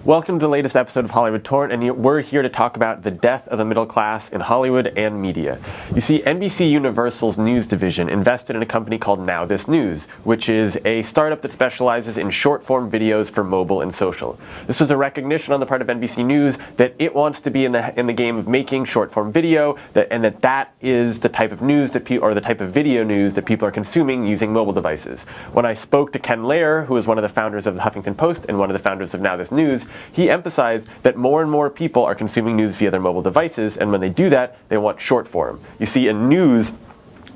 Welcome to the latest episode of Hollywood Torrent, and we're here to talk about the death of the middle class in Hollywood and media. You see, NBC Universal's news division invested in a company called Now This News, which is a startup that specializes in short-form videos for mobile and social. This was a recognition on the part of NBC News that it wants to be in the game of making short-form video, and that is the type of news that the type of video news that people are consuming using mobile devices. When I spoke to Ken Lair, who is one of the founders of the Huffington Post and one of the founders of Now This News, he emphasized that more and more people are consuming news via their mobile devices, and when they do that, they want short form. You see, in news,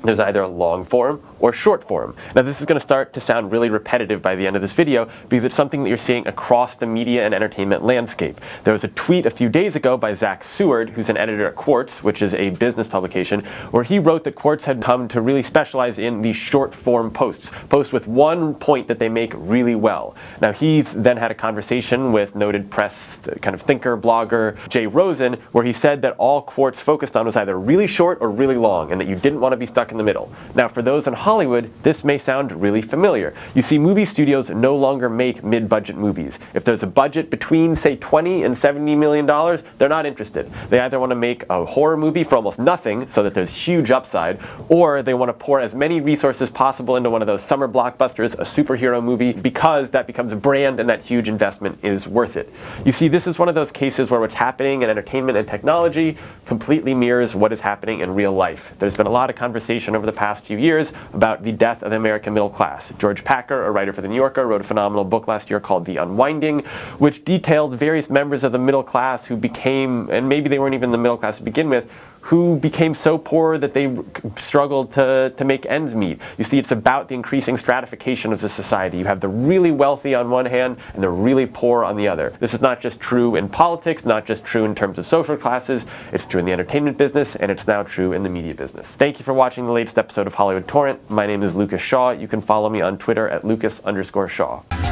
there's either a long form or short form. Now this is going to start to sound really repetitive by the end of this video because it's something that you're seeing across the media and entertainment landscape. There was a tweet a few days ago by Zach Seward, who's an editor at Quartz, which is a business publication, where he wrote that Quartz had come to really specialize in these short form posts with one point that they make really well. Now he's then had a conversation with noted press kind of thinker, blogger, Jay Rosen, where he said that all Quartz focused on was either really short or really long, and that you didn't want to be stuck in the middle. Now for those in Hollywood, this may sound really familiar. You see, movie studios no longer make mid-budget movies. If there's a budget between, say, $20 and $70 million, they're not interested. They either want to make a horror movie for almost nothing, so that there's huge upside, or they want to pour as many resources possible into one of those summer blockbusters, a superhero movie, because that becomes a brand and that huge investment is worth it. You see, this is one of those cases where what's happening in entertainment and technology completely mirrors what is happening in real life. There's been a lot of conversation over the past few years about the death of the American middle class. George Packer, a writer for The New Yorker, wrote a phenomenal book last year called The Unwinding, which detailed various members of the middle class who became, and maybe they weren't even the middle class to begin with, who became so poor that they struggled to make ends meet. You see, it's about the increasing stratification of the society. You have the really wealthy on one hand and the really poor on the other. This is not just true in politics, not just true in terms of social classes, it's true in the entertainment business, and it's now true in the media business. Thank you for watching the latest episode of Hollywood Torrent. My name is Lucas Shaw. You can follow me on Twitter at Lucas_Shaw.